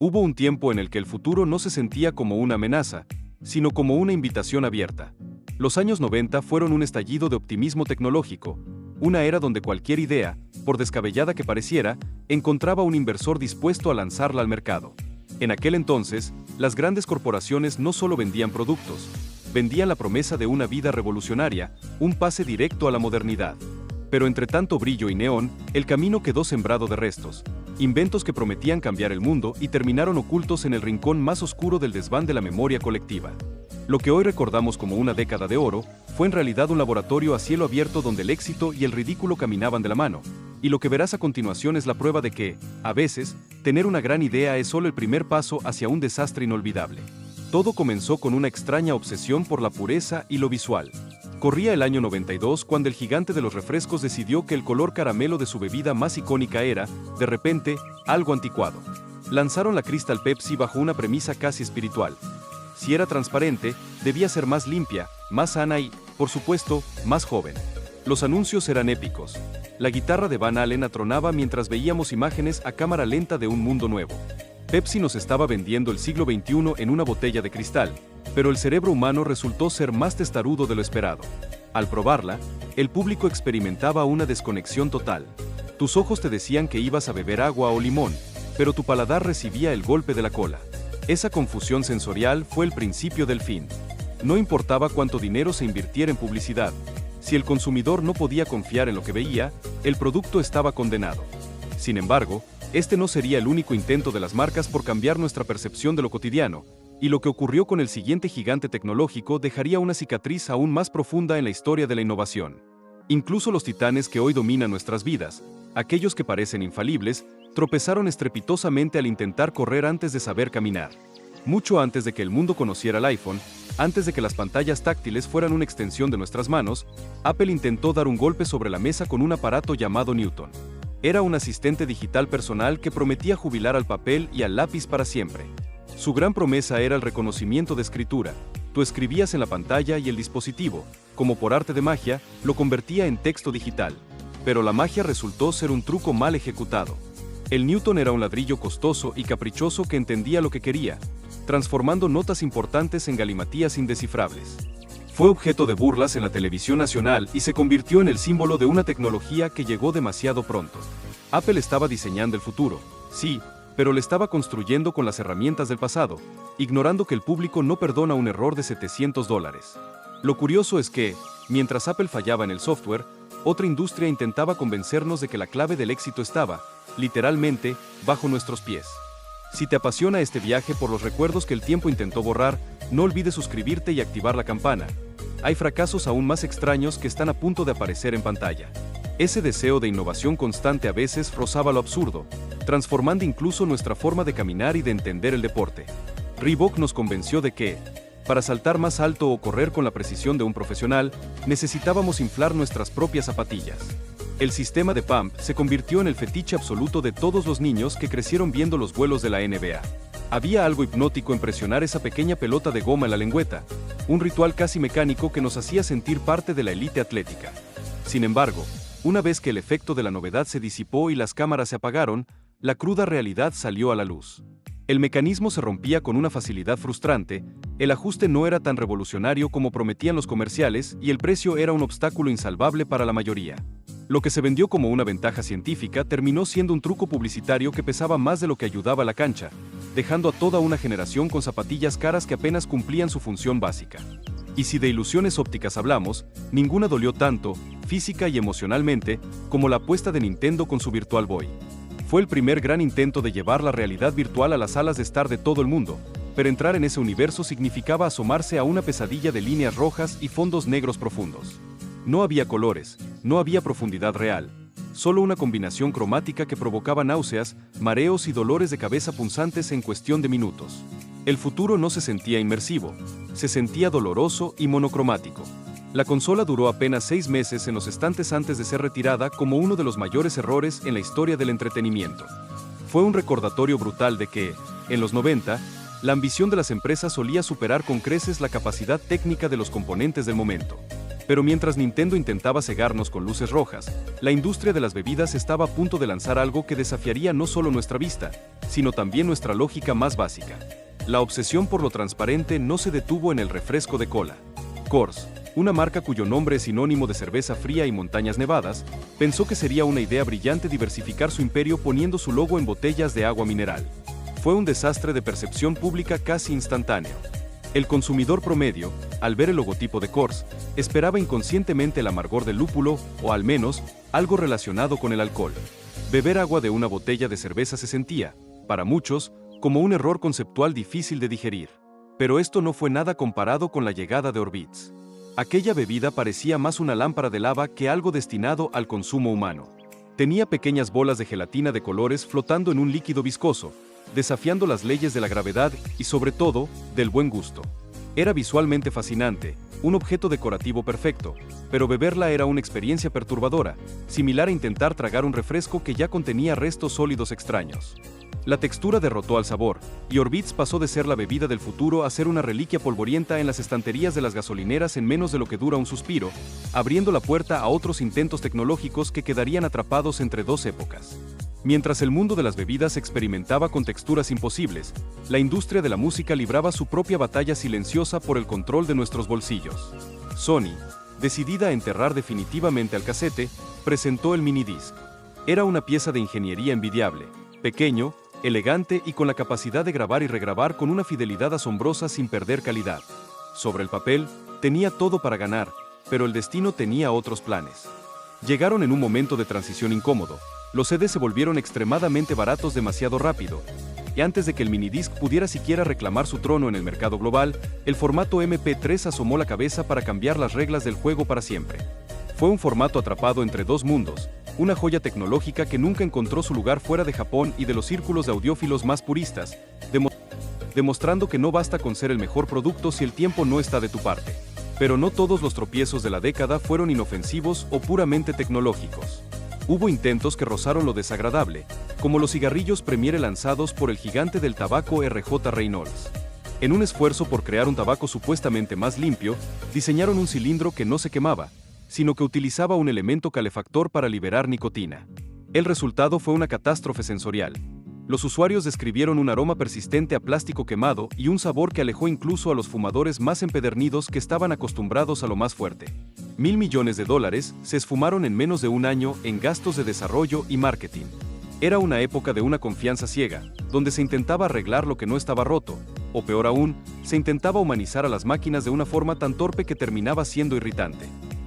Hubo un tiempo en el que el futuro no se sentía como una amenaza, sino como una invitación abierta. Los años 90 fueron un estallido de optimismo tecnológico, una era donde cualquier idea, por descabellada que pareciera, encontraba un inversor dispuesto a lanzarla al mercado. En aquel entonces, las grandes corporaciones no solo vendían productos, vendían la promesa de una vida revolucionaria, un pase directo a la modernidad. Pero entre tanto brillo y neón, el camino quedó sembrado de restos, inventos que prometían cambiar el mundo y terminaron ocultos en el rincón más oscuro del desván de la memoria colectiva. Lo que hoy recordamos como una década de oro, fue en realidad un laboratorio a cielo abierto donde el éxito y el ridículo caminaban de la mano, y lo que verás a continuación es la prueba de que, a veces, tener una gran idea es solo el primer paso hacia un desastre inolvidable. Todo comenzó con una extraña obsesión por la pureza y lo visual. Corría el año 92 cuando el gigante de los refrescos decidió que el color caramelo de su bebida más icónica era, de repente, algo anticuado. Lanzaron la Crystal Pepsi bajo una premisa casi espiritual. Si era transparente, debía ser más limpia, más sana y, por supuesto, más joven. Los anuncios eran épicos. La guitarra de Van Halen atronaba mientras veíamos imágenes a cámara lenta de un mundo nuevo. Pepsi nos estaba vendiendo el siglo XXI en una botella de cristal, pero el cerebro humano resultó ser más testarudo de lo esperado. Al probarla, el público experimentaba una desconexión total. Tus ojos te decían que ibas a beber agua o limón, pero tu paladar recibía el golpe de la cola. Esa confusión sensorial fue el principio del fin. No importaba cuánto dinero se invirtiera en publicidad. Si el consumidor no podía confiar en lo que veía, el producto estaba condenado. Sin embargo, este no sería el único intento de las marcas por cambiar nuestra percepción de lo cotidiano, y lo que ocurrió con el siguiente gigante tecnológico dejaría una cicatriz aún más profunda en la historia de la innovación. Incluso los titanes que hoy dominan nuestras vidas, aquellos que parecen infalibles, tropezaron estrepitosamente al intentar correr antes de saber caminar. Mucho antes de que el mundo conociera el iPhone, antes de que las pantallas táctiles fueran una extensión de nuestras manos, Apple intentó dar un golpe sobre la mesa con un aparato llamado Newton. Era un asistente digital personal que prometía jubilar al papel y al lápiz para siempre. Su gran promesa era el reconocimiento de escritura. Tú escribías en la pantalla y el dispositivo, como por arte de magia, lo convertía en texto digital. Pero la magia resultó ser un truco mal ejecutado. El Newton era un ladrillo costoso y caprichoso que entendía lo que quería, transformando notas importantes en galimatías indescifrables. Fue objeto de burlas en la televisión nacional y se convirtió en el símbolo de una tecnología que llegó demasiado pronto. Apple estaba diseñando el futuro, sí, pero lo estaba construyendo con las herramientas del pasado, ignorando que el público no perdona un error de $700. Lo curioso es que, mientras Apple fallaba en el software, otra industria intentaba convencernos de que la clave del éxito estaba, literalmente, bajo nuestros pies. Si te apasiona este viaje por los recuerdos que el tiempo intentó borrar, no olvides suscribirte y activar la campana. Hay fracasos aún más extraños que están a punto de aparecer en pantalla. Ese deseo de innovación constante a veces rozaba lo absurdo, transformando incluso nuestra forma de caminar y de entender el deporte. Reebok nos convenció de que, para saltar más alto o correr con la precisión de un profesional, necesitábamos inflar nuestras propias zapatillas. El sistema de pump se convirtió en el fetiche absoluto de todos los niños que crecieron viendo los vuelos de la NBA. Había algo hipnótico en presionar esa pequeña pelota de goma en la lengüeta, un ritual casi mecánico que nos hacía sentir parte de la élite atlética. Sin embargo, una vez que el efecto de la novedad se disipó y las cámaras se apagaron, la cruda realidad salió a la luz. El mecanismo se rompía con una facilidad frustrante, el ajuste no era tan revolucionario como prometían los comerciales y el precio era un obstáculo insalvable para la mayoría. Lo que se vendió como una ventaja científica terminó siendo un truco publicitario que pesaba más de lo que ayudaba a la cancha, dejando a toda una generación con zapatillas caras que apenas cumplían su función básica. Y si de ilusiones ópticas hablamos, ninguna dolió tanto, física y emocionalmente, como la apuesta de Nintendo con su Virtual Boy. Fue el primer gran intento de llevar la realidad virtual a las salas de estar de todo el mundo, pero entrar en ese universo significaba asomarse a una pesadilla de líneas rojas y fondos negros profundos. No había colores, no había profundidad real, solo una combinación cromática que provocaba náuseas, mareos y dolores de cabeza punzantes en cuestión de minutos. El futuro no se sentía inmersivo, se sentía doloroso y monocromático. La consola duró apenas 6 meses en los estantes antes de ser retirada como uno de los mayores errores en la historia del entretenimiento. Fue un recordatorio brutal de que, en los 90, la ambición de las empresas solía superar con creces la capacidad técnica de los componentes del momento. Pero mientras Nintendo intentaba cegarnos con luces rojas, la industria de las bebidas estaba a punto de lanzar algo que desafiaría no solo nuestra vista, sino también nuestra lógica más básica. La obsesión por lo transparente no se detuvo en el refresco de cola. Coors, una marca cuyo nombre es sinónimo de cerveza fría y montañas nevadas, pensó que sería una idea brillante diversificar su imperio poniendo su logo en botellas de agua mineral. Fue un desastre de percepción pública casi instantáneo. El consumidor promedio, al ver el logotipo de Coors, esperaba inconscientemente el amargor del lúpulo, o al menos, algo relacionado con el alcohol. Beber agua de una botella de cerveza se sentía, para muchos, como un error conceptual difícil de digerir. Pero esto no fue nada comparado con la llegada de Orbitz. Aquella bebida parecía más una lámpara de lava que algo destinado al consumo humano. Tenía pequeñas bolas de gelatina de colores flotando en un líquido viscoso, desafiando las leyes de la gravedad y, sobre todo, del buen gusto. Era visualmente fascinante, un objeto decorativo perfecto, pero beberla era una experiencia perturbadora, similar a intentar tragar un refresco que ya contenía restos sólidos extraños. La textura derrotó al sabor, y Orbitz pasó de ser la bebida del futuro a ser una reliquia polvorienta en las estanterías de las gasolineras en menos de lo que dura un suspiro, abriendo la puerta a otros intentos tecnológicos que quedarían atrapados entre dos épocas. Mientras el mundo de las bebidas experimentaba con texturas imposibles, la industria de la música libraba su propia batalla silenciosa por el control de nuestros bolsillos. Sony, decidida a enterrar definitivamente al casete, presentó el minidisc. Era una pieza de ingeniería envidiable, pequeño, elegante y con la capacidad de grabar y regrabar con una fidelidad asombrosa sin perder calidad. Sobre el papel, tenía todo para ganar, pero el destino tenía otros planes. Llegaron en un momento de transición incómodo. Los CDs se volvieron extremadamente baratos demasiado rápido, y antes de que el minidisc pudiera siquiera reclamar su trono en el mercado global, el formato MP3 asomó la cabeza para cambiar las reglas del juego para siempre. Fue un formato atrapado entre dos mundos, una joya tecnológica que nunca encontró su lugar fuera de Japón y de los círculos de audiófilos más puristas, demostrando que no basta con ser el mejor producto si el tiempo no está de tu parte. Pero no todos los tropiezos de la década fueron inofensivos o puramente tecnológicos. Hubo intentos que rozaron lo desagradable, como los cigarrillos Premiere lanzados por el gigante del tabaco R.J. Reynolds. En un esfuerzo por crear un tabaco supuestamente más limpio, diseñaron un cilindro que no se quemaba, sino que utilizaba un elemento calefactor para liberar nicotina. El resultado fue una catástrofe sensorial. Los usuarios describieron un aroma persistente a plástico quemado y un sabor que alejó incluso a los fumadores más empedernidos que estaban acostumbrados a lo más fuerte. $1.000 millones se esfumaron en menos de un año en gastos de desarrollo y marketing. Era una época de una confianza ciega, donde se intentaba arreglar lo que no estaba roto, o peor aún, se intentaba humanizar a las máquinas de una forma tan torpe que terminaba siendo irritante.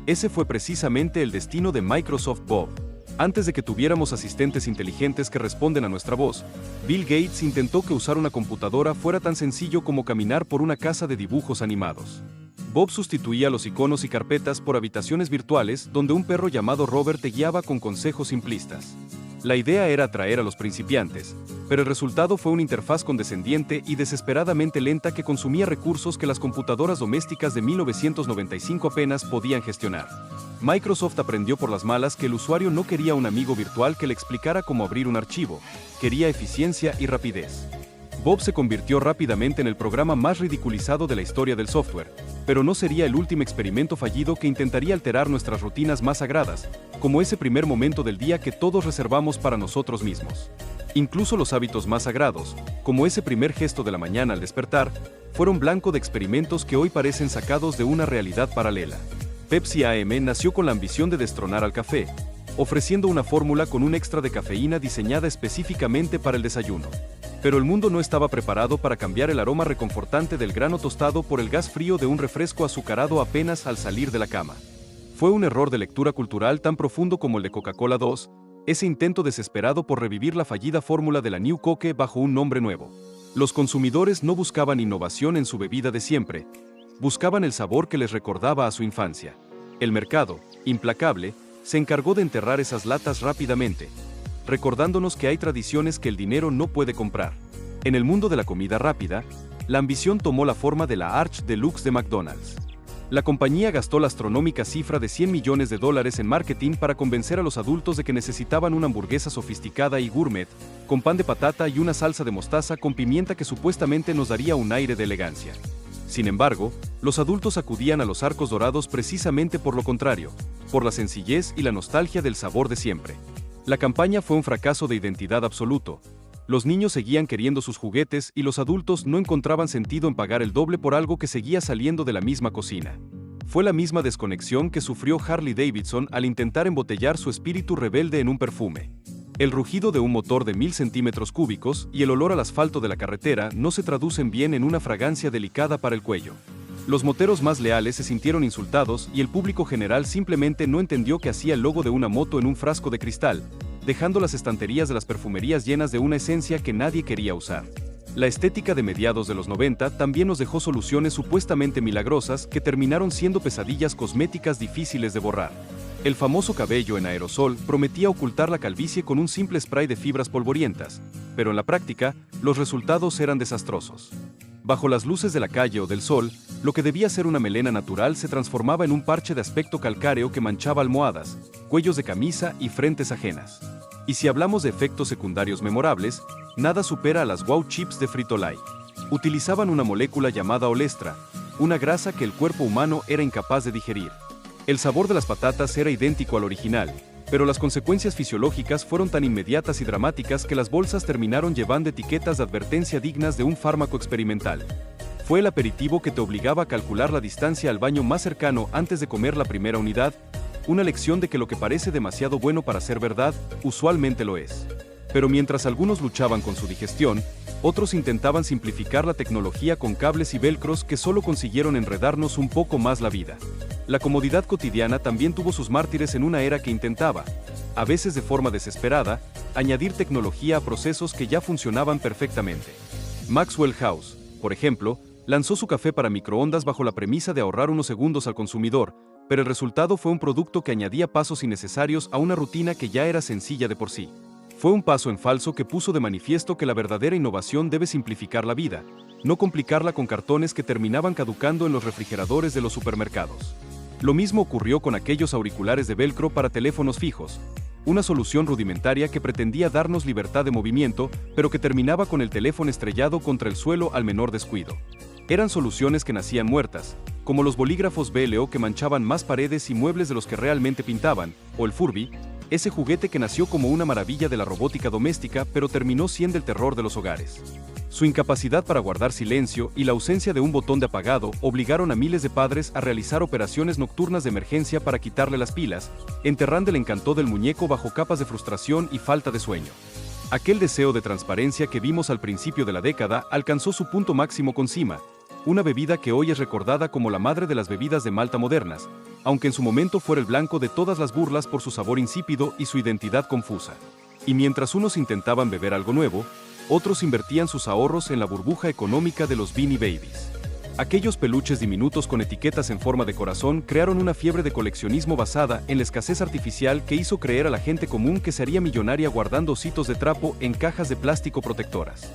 Ese fue precisamente el destino de Microsoft Bob. Antes de que tuviéramos asistentes inteligentes que responden a nuestra voz, Bill Gates intentó que usar una computadora fuera tan sencillo como caminar por una casa de dibujos animados. Bob sustituía los iconos y carpetas por habitaciones virtuales donde un perro llamado Robert te guiaba con consejos simplistas. La idea era atraer a los principiantes, pero el resultado fue una interfaz condescendiente y desesperadamente lenta que consumía recursos que las computadoras domésticas de 1995 apenas podían gestionar. Microsoft aprendió por las malas que el usuario no quería un amigo virtual que le explicara cómo abrir un archivo, quería eficiencia y rapidez. Bob se convirtió rápidamente en el programa más ridiculizado de la historia del software, pero no sería el último experimento fallido que intentaría alterar nuestras rutinas más sagradas, como ese primer momento del día que todos reservamos para nosotros mismos. Incluso los hábitos más sagrados, como ese primer gesto de la mañana al despertar, fueron blanco de experimentos que hoy parecen sacados de una realidad paralela. Pepsi AM nació con la ambición de destronar al café, ofreciendo una fórmula con un extra de cafeína diseñada específicamente para el desayuno. Pero el mundo no estaba preparado para cambiar el aroma reconfortante del grano tostado por el gas frío de un refresco azucarado apenas al salir de la cama. Fue un error de lectura cultural tan profundo como el de Coca-Cola 2, ese intento desesperado por revivir la fallida fórmula de la New Coke bajo un nombre nuevo. Los consumidores no buscaban innovación en su bebida de siempre, buscaban el sabor que les recordaba a su infancia. El mercado, implacable, se encargó de enterrar esas latas rápidamente, recordándonos que hay tradiciones que el dinero no puede comprar. En el mundo de la comida rápida, la ambición tomó la forma de la Arch Deluxe de McDonald's. La compañía gastó la astronómica cifra de $100 millones en marketing para convencer a los adultos de que necesitaban una hamburguesa sofisticada y gourmet, con pan de patata y una salsa de mostaza con pimienta que supuestamente nos daría un aire de elegancia. Sin embargo, los adultos acudían a los arcos dorados precisamente por lo contrario, por la sencillez y la nostalgia del sabor de siempre. La campaña fue un fracaso de identidad absoluto. Los niños seguían queriendo sus juguetes y los adultos no encontraban sentido en pagar el doble por algo que seguía saliendo de la misma cocina. Fue la misma desconexión que sufrió Harley Davidson al intentar embotellar su espíritu rebelde en un perfume. El rugido de un motor de 1000 centímetros cúbicos y el olor al asfalto de la carretera no se traducen bien en una fragancia delicada para el cuello. Los moteros más leales se sintieron insultados y el público general simplemente no entendió que hacía el logo de una moto en un frasco de cristal, dejando las estanterías de las perfumerías llenas de una esencia que nadie quería usar. La estética de mediados de los 90 también nos dejó soluciones supuestamente milagrosas que terminaron siendo pesadillas cosméticas difíciles de borrar. El famoso cabello en aerosol prometía ocultar la calvicie con un simple spray de fibras polvorientas, pero en la práctica, los resultados eran desastrosos. Bajo las luces de la calle o del sol, lo que debía ser una melena natural se transformaba en un parche de aspecto calcáreo que manchaba almohadas, cuellos de camisa y frentes ajenas. Y si hablamos de efectos secundarios memorables, nada supera a las Wow Chips de Frito-Lay. Utilizaban una molécula llamada olestra, una grasa que el cuerpo humano era incapaz de digerir. El sabor de las patatas era idéntico al original, pero las consecuencias fisiológicas fueron tan inmediatas y dramáticas que las bolsas terminaron llevando etiquetas de advertencia dignas de un fármaco experimental. Fue el aperitivo que te obligaba a calcular la distancia al baño más cercano antes de comer la primera unidad, una lección de que lo que parece demasiado bueno para ser verdad, usualmente lo es. Pero mientras algunos luchaban con su digestión, otros intentaban simplificar la tecnología con cables y velcros que solo consiguieron enredarnos un poco más la vida. La comodidad cotidiana también tuvo sus mártires en una era que intentaba, a veces de forma desesperada, añadir tecnología a procesos que ya funcionaban perfectamente. Maxwell House, por ejemplo, lanzó su café para microondas bajo la premisa de ahorrar unos segundos al consumidor, pero el resultado fue un producto que añadía pasos innecesarios a una rutina que ya era sencilla de por sí. Fue un paso en falso que puso de manifiesto que la verdadera innovación debe simplificar la vida, no complicarla con cartones que terminaban caducando en los refrigeradores de los supermercados. Lo mismo ocurrió con aquellos auriculares de velcro para teléfonos fijos, una solución rudimentaria que pretendía darnos libertad de movimiento, pero que terminaba con el teléfono estrellado contra el suelo al menor descuido. Eran soluciones que nacían muertas, como los bolígrafos BLO que manchaban más paredes y muebles de los que realmente pintaban, o el Furby, ese juguete que nació como una maravilla de la robótica doméstica pero terminó siendo el terror de los hogares. Su incapacidad para guardar silencio y la ausencia de un botón de apagado obligaron a miles de padres a realizar operaciones nocturnas de emergencia para quitarle las pilas, enterrando el encanto del muñeco bajo capas de frustración y falta de sueño. Aquel deseo de transparencia que vimos al principio de la década alcanzó su punto máximo con Sima, una bebida que hoy es recordada como la madre de las bebidas de malta modernas, aunque en su momento fuera el blanco de todas las burlas por su sabor insípido y su identidad confusa. Y mientras unos intentaban beber algo nuevo, otros invertían sus ahorros en la burbuja económica de los Beanie Babies. Aquellos peluches diminutos con etiquetas en forma de corazón crearon una fiebre de coleccionismo basada en la escasez artificial que hizo creer a la gente común que se haría millonaria guardando ositos de trapo en cajas de plástico protectoras.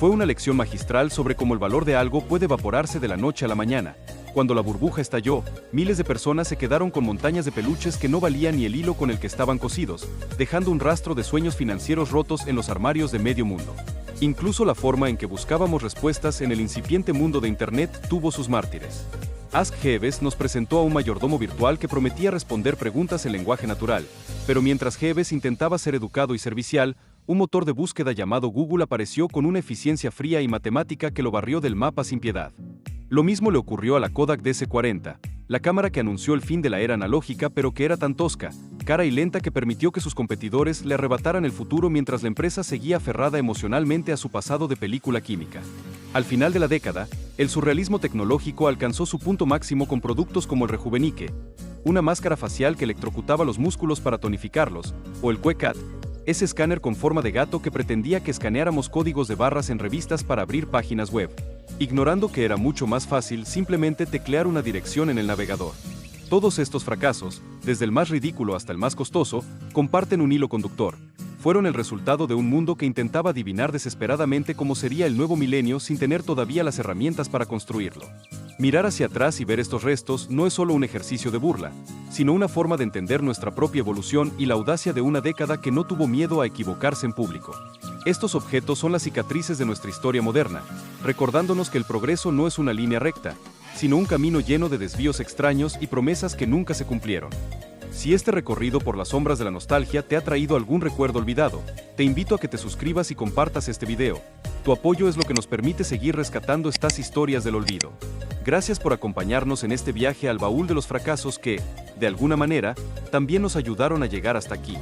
Fue una lección magistral sobre cómo el valor de algo puede evaporarse de la noche a la mañana. Cuando la burbuja estalló, miles de personas se quedaron con montañas de peluches que no valían ni el hilo con el que estaban cosidos, dejando un rastro de sueños financieros rotos en los armarios de medio mundo. Incluso la forma en que buscábamos respuestas en el incipiente mundo de Internet tuvo sus mártires. Ask Jeeves nos presentó a un mayordomo virtual que prometía responder preguntas en lenguaje natural, pero mientras Jeeves intentaba ser educado y servicial, un motor de búsqueda llamado Google apareció con una eficiencia fría y matemática que lo barrió del mapa sin piedad. Lo mismo le ocurrió a la Kodak DS40, la cámara que anunció el fin de la era analógica pero que era tan tosca, cara y lenta que permitió que sus competidores le arrebataran el futuro mientras la empresa seguía aferrada emocionalmente a su pasado de película química. Al final de la década, el surrealismo tecnológico alcanzó su punto máximo con productos como el Rejuvenique, una máscara facial que electrocutaba los músculos para tonificarlos, o el QueCat, ese escáner con forma de gato que pretendía que escaneáramos códigos de barras en revistas para abrir páginas web, ignorando que era mucho más fácil simplemente teclear una dirección en el navegador. Todos estos fracasos, desde el más ridículo hasta el más costoso, comparten un hilo conductor. Fueron el resultado de un mundo que intentaba adivinar desesperadamente cómo sería el nuevo milenio sin tener todavía las herramientas para construirlo. Mirar hacia atrás y ver estos restos no es solo un ejercicio de burla, sino una forma de entender nuestra propia evolución y la audacia de una década que no tuvo miedo a equivocarse en público. Estos objetos son las cicatrices de nuestra historia moderna, recordándonos que el progreso no es una línea recta, sino un camino lleno de desvíos extraños y promesas que nunca se cumplieron. Si este recorrido por las sombras de la nostalgia te ha traído algún recuerdo olvidado, te invito a que te suscribas y compartas este video. Tu apoyo es lo que nos permite seguir rescatando estas historias del olvido. Gracias por acompañarnos en este viaje al baúl de los fracasos que, de alguna manera, también nos ayudaron a llegar hasta aquí.